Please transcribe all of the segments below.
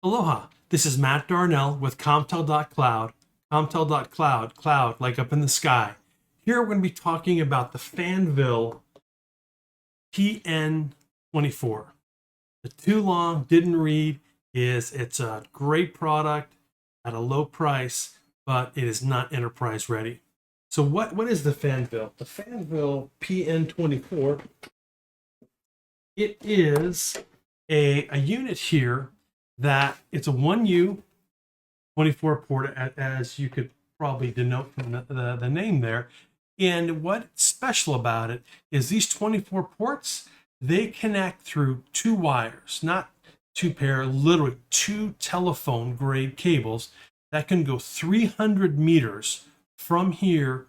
Aloha, this is Matt Darnell with ComTel.Cloud, ComTel.Cloud, cloud like up in the sky. Here we're going to be talking about the Fanvil PN24. The too long, didn't read it's a great product at a low price, but it is not enterprise ready. So what is the Fanvil? The Fanvil PN24, it is a unit here that it's a 1U 24 port, as you could probably denote from the name there. And what's special about it is these 24 ports, they connect through two wires, not two pair, literally two telephone grade cables that can go 300 meters from here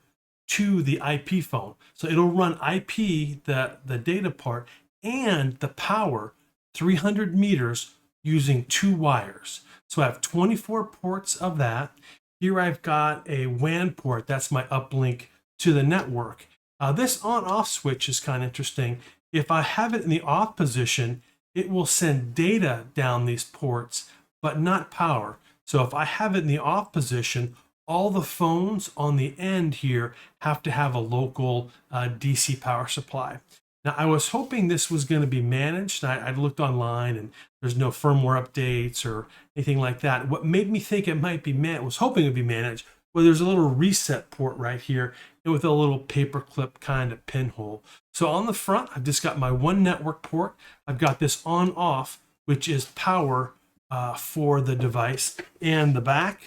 to the IP phone. So it'll run IP, the data part, and the power 300 meters using two wires. So I have 24 ports of that. Here I've got a WAN port. That's my uplink to the network. This on-off switch is kind of interesting. If I have it in the off position, it will send data down these ports, but not power. So if I have it in the off position, all the phones on the end here have to have a local DC power supply. Now, I was hoping this was going to be managed. I looked online and there's no firmware updates or anything like that. What made me think it might be was hoping it would be managed, well, there's a little reset port right here with a little paperclip kind of pinhole. So on the front, I've just got my one network port. I've got this on off, which is power for the device. And the back,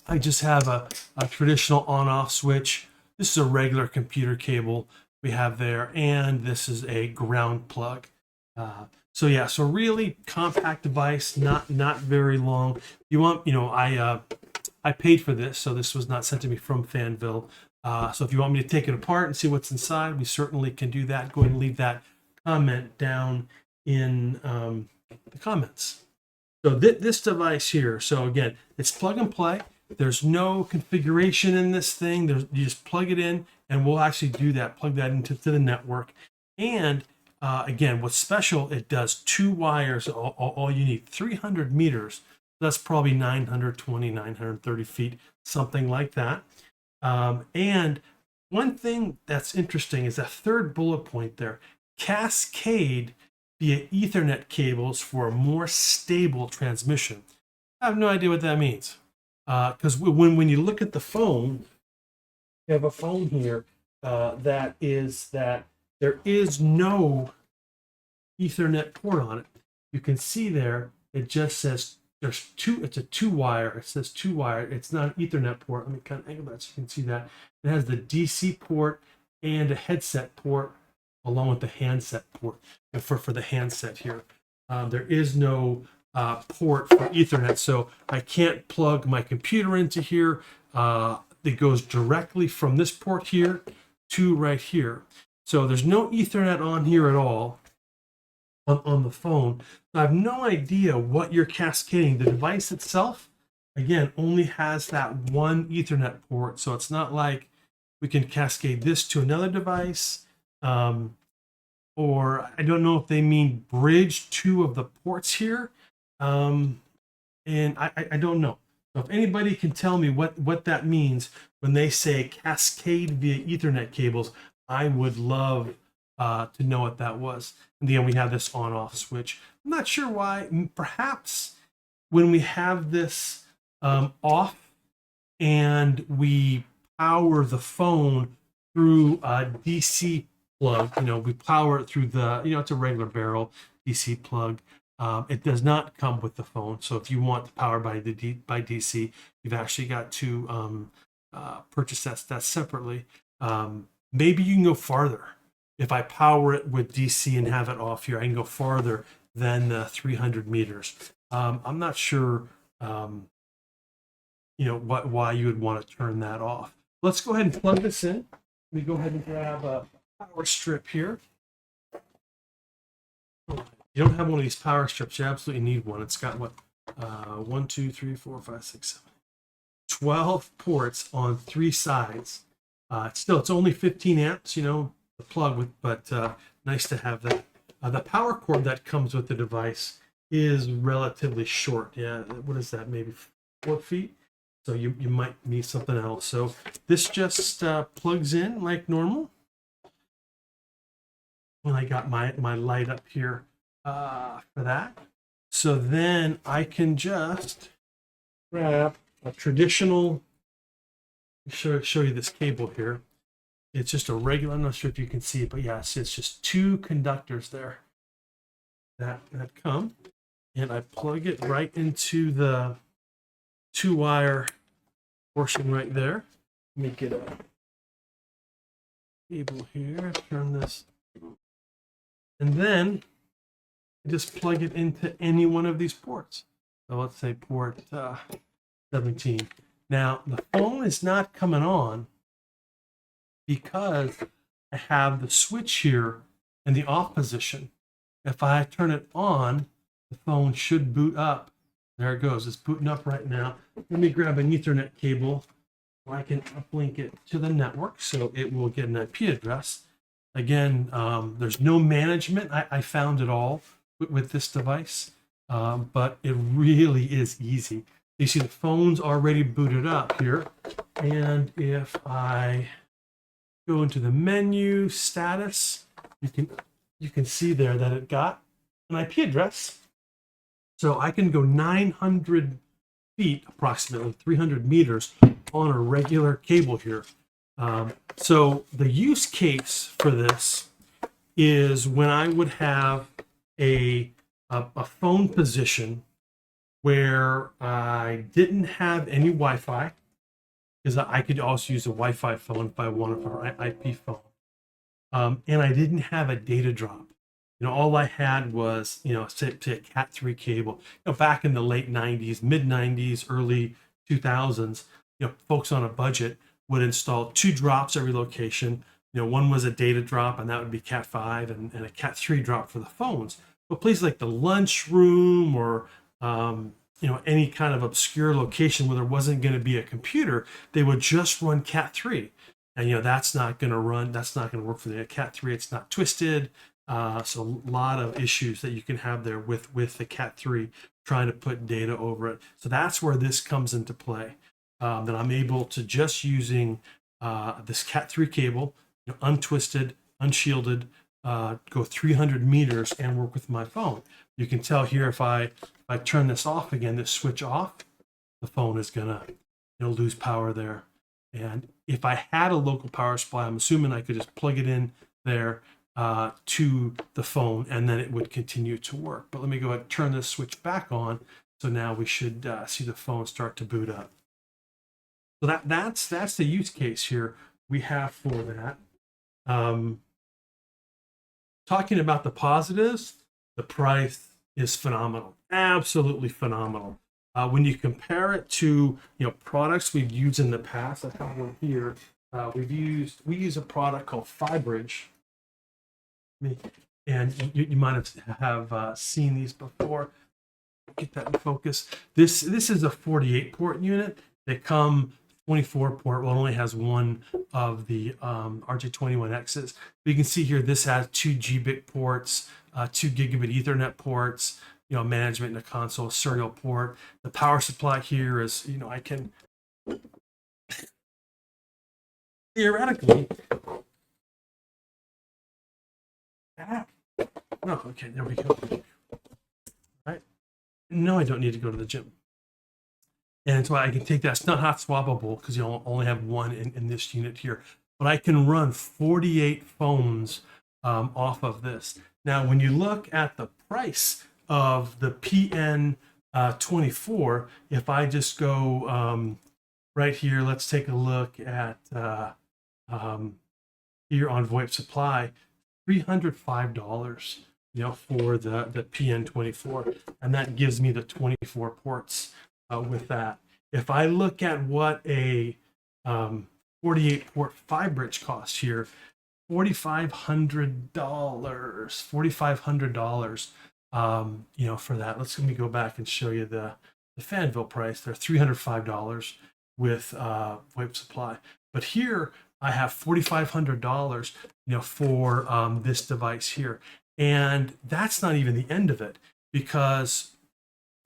I just have a traditional on off switch. This is a regular computer cable we have there, and this is a ground plug. So yeah, so really compact device, not very long. You want, I paid for this, so this was not sent to me from Fanvil. So if you want me to take it apart and see what's inside, we certainly can do that. Go ahead and leave that comment down in the comments. So this device here, so again, it's plug and play. There's no configuration in this thing. You just plug it in, and we'll actually do that, plug that into the network. And again, what's special, it does two wires, all you need, 300 meters. That's probably 920, 930 feet, something like that. And one thing that's interesting is that third bullet point there, cascade via Ethernet cables for a more stable transmission. I have no idea what that means. Because when you look at the phone, you have a phone here that there is no Ethernet port on it. You can see there, it just says there's two, it's a two wire. It says two wire. It's not an Ethernet port. Let me kind of angle that so you can see that. It has the DC port and a headset port along with the handset port. And for the handset here, there is no port for Ethernet, so I can't plug my computer into here. It goes directly from this port here to right here. So there's no Ethernet on here at all on the phone. I have no idea what you're cascading. The device itself, again, only has that one Ethernet port, so it's not like we can cascade this to another device. Or I don't know if they mean bridge two of the ports here. And I don't know. So if anybody can tell me what that means when they say cascade via Ethernet cables, I would love to know what that was. And then we have this on-off switch. I'm not sure why. Perhaps when we have this off and we power the phone through a DC plug, we power it through the, it's a regular barrel DC plug. It does not come with the phone. So if you want the power by DC, you've actually got to purchase that separately. Maybe you can go farther. If I power it with DC and have it off here, I can go farther than 300 meters. I'm not sure, why you would want to turn that off. Let's go ahead and plug this in. Let me go ahead and grab a power strip here. You don't have one of these power strips, you absolutely need one. It's got what? 1, 2, 3, 4, 5, 6, 7, 12 ports on 3 sides. It's only 15 amps, the plug with, but nice to have that. The power cord that comes with the device is relatively short. Yeah, what is that? Maybe 4 feet. So you might need something else. So this just plugs in like normal. And I got my light up here for that. So then I can just grab a traditional, show you this cable here. It's just a regular, I'm not sure if you can see it, but yes, it's just 2 conductors there that come, and I plug it right into the 2-wire portion right there. Let me get a cable here, turn this, and then I just plug it into any one of these ports. So let's say port 17. Now the phone is not coming on because I have the switch here in the off position. If I turn it on, the phone should boot up. There it goes. It's booting up right now. Let me grab an Ethernet cable so I can uplink it to the network so it will get an IP address. Again, there's no management. I found it all with this device, but it really is easy. You see the phone's already booted up here. And if I go into the menu status, you can see there that it got an IP address. So I can go 900 feet, approximately 300 meters on a regular cable here. So the use case for this is when I would have a phone position where I didn't have any Wi-Fi, because I could also use a Wi-Fi phone if I wanted for an IP phone. And I didn't have a data drop. All I had was, say a Cat3 cable. Back in the late 90s, mid 90s, early 2000s, folks on a budget would install 2 drops every location. One was a data drop, and that would be Cat5, and a Cat3 drop for the phones. But places like the lunchroom or any kind of obscure location where there wasn't going to be a computer, they would just run Cat3. And that's not going to run. That's not going to work for the Cat3. It's not twisted. So a lot of issues that you can have there with the Cat3 trying to put data over it. So that's where this comes into play. That I'm able to, just using this Cat3 cable, untwisted, unshielded, go 300 meters and work with my phone. You can tell here if I turn this off again, this switch off, the phone is gonna lose power there. And if I had a local power supply, I'm assuming I could just plug it in there to the phone, and then it would continue to work. But let me go ahead and turn this switch back on. So now we should see the phone start to boot up. So that's the use case here we have for that. Talking about the positives, the price is phenomenal, absolutely phenomenal. When you compare it to products we've used in the past, I have one here. We use a product called Fibridge, and you might have seen these before. Get that in focus. This is a 48 port unit. They come 24 port. Well, it only has one of the RJ21Xs. But you can see here this has 2 Gbit ports, 2 gigabit Ethernet ports. Management in the console, serial port. The power supply here is, I can theoretically. Oh, okay, there we go. All right. No, I don't need to go to the gym. And so I can take that. It's not hot swappable because you only have one in this unit here. But I can run 48 phones off of this. Now, when you look at the price of the PN24, if I just go right here, let's take a look at here on VoIP Supply, $305, for the PN24, and that gives me the 24 ports with that. If I look at what a 48 port Fibridge costs here, $4,500, for that. Let me go back and show you the Fanvil price. They're $305 with VoIP Supply. But here I have $4,500, for this device here. And that's not even the end of it. because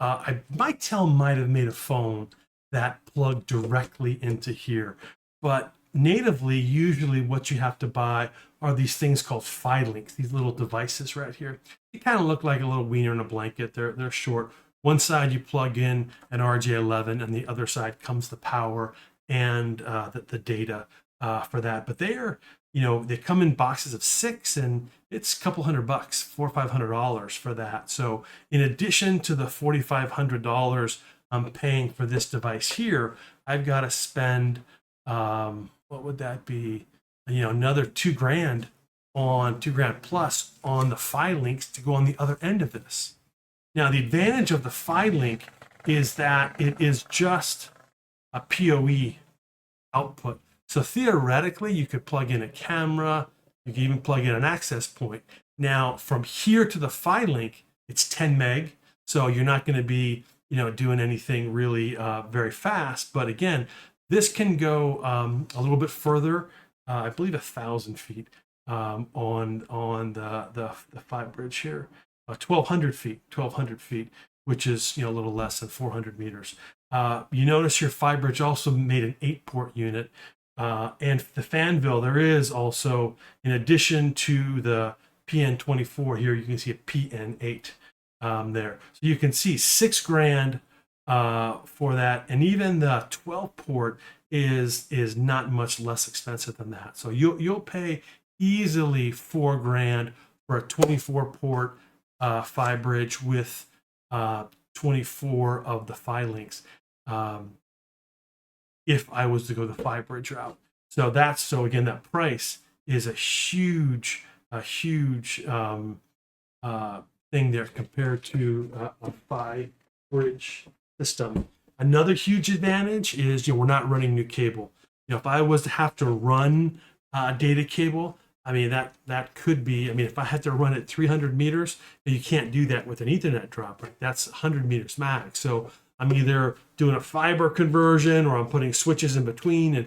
Mitel might have made a phone that plugged directly into here, but natively, usually what you have to buy are these things called Phi links, these little devices right here. They kind of look like a little wiener in a blanket. They're short. One side you plug in an RJ11, and the other side comes the power and the data for that. But they are, they come in boxes of 6, and it's a couple $100, $400 or $500 for that. So in addition to the $4,500 I'm paying for this device here, I've got to spend what would that be? Another $2,000 on $2,000 plus on the Phi links to go on the other end of this. Now, the advantage of the Phi link is that it is just a PoE output. So theoretically, you could plug in a camera, you can even plug in an access point. Now, from here to the Phi link, it's 10 meg, so you're not going to be, doing anything really very fast. But again, this can go a little bit further. I believe 1,000 feet on the Phi bridge here. 1,200 feet, which is a little less than 400 meters. You notice your Phi bridge also made an 8-port unit. And the Fanvil, there is also, in addition to the PN24 here, you can see a PN8 there. So you can see $6,000 for that. And even the 12-port is not much less expensive than that. So you'll pay easily $4,000 for a 24-port Phi bridge with 24 of the Phi links. If I was to go the Phi bridge route. So again, that price is a huge thing there compared to a Phi bridge system. Another huge advantage is we're not running new cable. If I was to have to run data cable, that could be, if I had to run it 300 meters, you can't do that with an Ethernet drop, right? That's 100 meters max. So I'm either doing a fiber conversion or I'm putting switches in between, and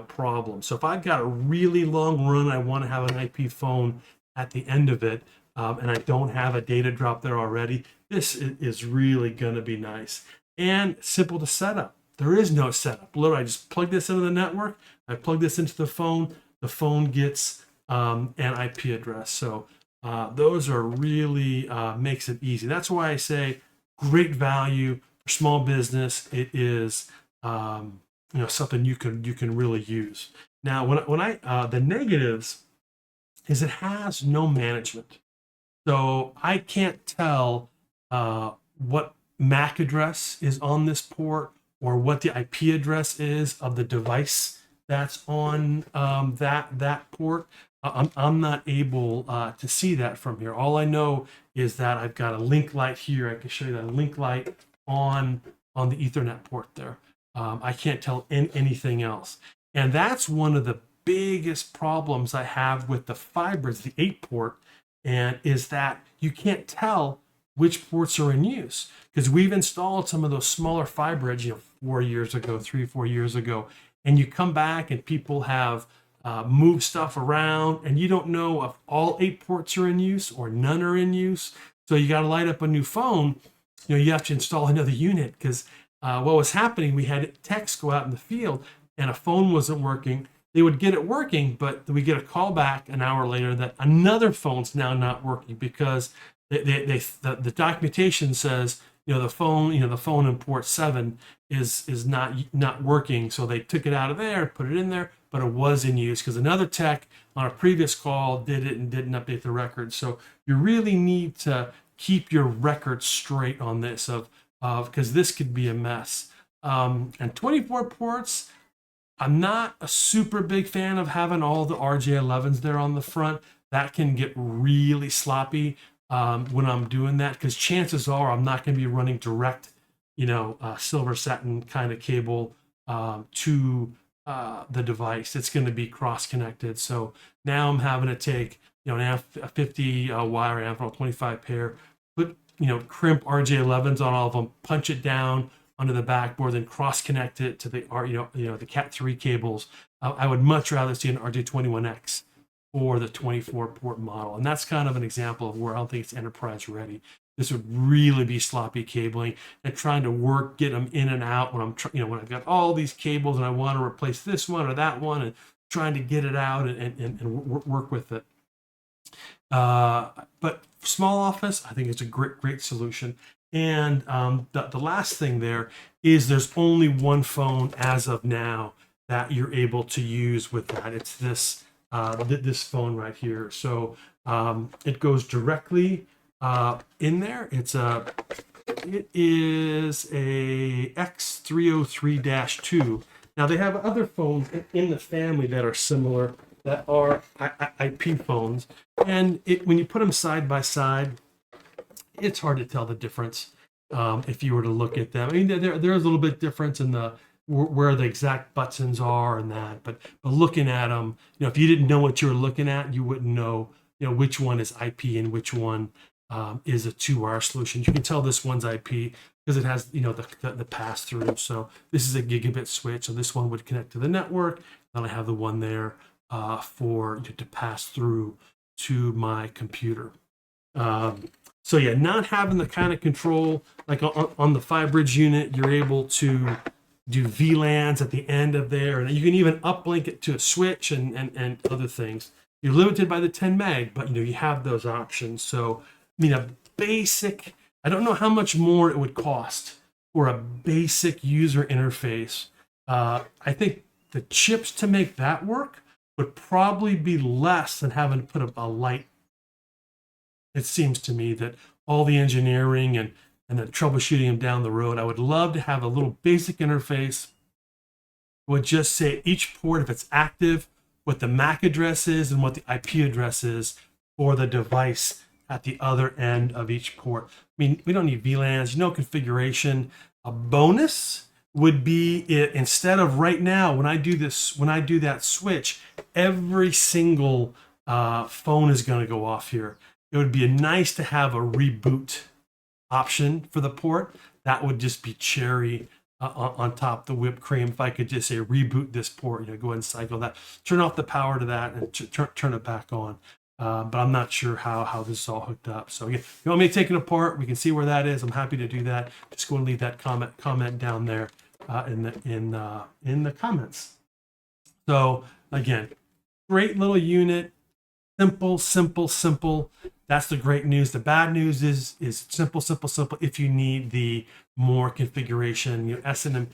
problem. So if I've got a really long run, I want to have an IP phone at the end of it, and I don't have a data drop there already, this is really going to be nice and simple to set up. There is no setup. Literally, I just plug this into the network. I plug this into the phone. The phone gets an IP address. So those are really makes it easy. That's why I say great value for small business. It is something you can really use. Now, when I the negatives is it has no management, so I can't tell what MAC address is on this port or what the IP address is of the device that's on that port. I'm not able to see that from here. All I know is that I've got a link light here. I can show you that link light on the Ethernet port there. I can't tell anything else. And that's one of the biggest problems I have with the fibers, the 8-port, and is that you can't tell which ports are in use, because we've installed some of those smaller fibers, 4 years ago, 3-4 years ago, and you come back and people have moved stuff around, and you don't know if all 8 ports are in use or none are in use. So you got to light up a new phone. You have to install another unit, because what was happening, we had techs go out in the field and a phone wasn't working. They would get it working, but we get a call back an hour later that another phone's now not working because the documentation says the phone in port 7 is not working. So they took it out of there, put it in there, but it was in use because another tech on a previous call did it and didn't update the record. So you really need to keep your records straight on this because this could be a mess. And 24 ports, I'm not a super big fan of having all the RJ11s there on the front. That can get really sloppy when I'm doing that, because chances are I'm not going to be running direct, silver satin kind of cable to the device. It's going to be cross-connected. So now I'm having to take, a 50 wire amp, 25 pair, put, crimp RJ11s on all of them, punch it down onto the backboard, then cross-connect it to the the Cat3 cables. I would much rather see an RJ21X or the 24-port model, and that's kind of an example of where I don't think it's enterprise ready. this would really be sloppy cabling, and trying to get them in and out when when I've got all these cables and I want to replace this one or that one, and trying to get it out and work with it. But small office, I think it's a great solution. And the last thing there is there's only one phone as of now that you're able to use with that. It's this this phone right here. So it goes directly in there. It is a X303-2. Now they have other phones in the family that are similar, that are IP phones, and when you put them side by side, it's hard to tell the difference if you were to look at them. I mean, there's a little bit difference in where the exact buttons are and that, but looking at them, if you didn't know what you were looking at, you wouldn't know, which one is IP and which one is a 2-wire solution. You can tell this one's IP because it has, the pass through. So this is a gigabit switch, so this one would connect to the network. Then I have the one there to pass through to my computer. So yeah, not having the kind of control like on the FiBridge unit, you're able to do VLANs at the end of there, and you can even uplink it to a switch and other things. You're limited by the 10 meg, but you have those options. So I mean, a basic, I don't know how much more it would cost for a basic user interface. I think the chips to make that work would probably be less than having to put a light. It seems to me that all the engineering and the troubleshooting them down the road, I would love to have a little basic interface would just say each port, if it's active, what the MAC address is and what the IP address is for the device at the other end of each port. I mean, we don't need VLANs, no configuration. A bonus would be instead of right now, when I do that switch, every single phone is going to go off here. It would be nice to have a reboot option for the port. That would just be cherry on top of the whipped cream. If I could just say reboot this port, go ahead and cycle that, turn off the power to that, and turn it back on. But I'm not sure how this is all hooked up. So again, if you want me to take it apart, we can see where that is. I'm happy to do that. Just go and leave that comment down there in the comments. So again, great little unit, simple. That's the great news. The bad news is simple. If you need the more configuration, SNM,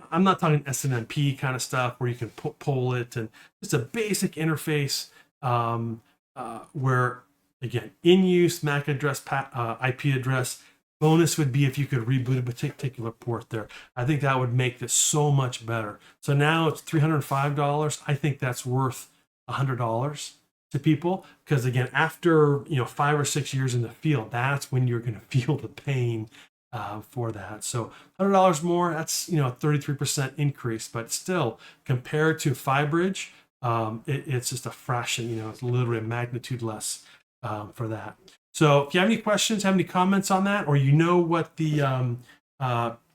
I'm not talking SNMP kind of stuff where you can pull it, and just a basic interface. Where again, in use MAC address, IP address. Bonus would be if you could reboot a particular port there. I think that would make this so much better. So now it's $305. I think that's worth $100 to people, because again, after 5 or 6 years in the field, that's when you're going to feel the pain for that. So $100 more, that's a 33% increase, but still compared to FiBridge, it's just a fraction, it's literally a magnitude less for that. So if you have any questions, have any comments on that, or what the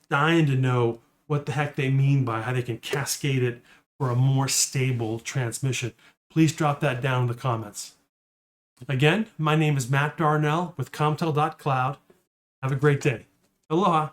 dying to know what the heck they mean by how they can cascade it for a more stable transmission, please drop that down in the comments. Again, my name is Matt Darnell with ComTel.Cloud. Have a great day. Aloha.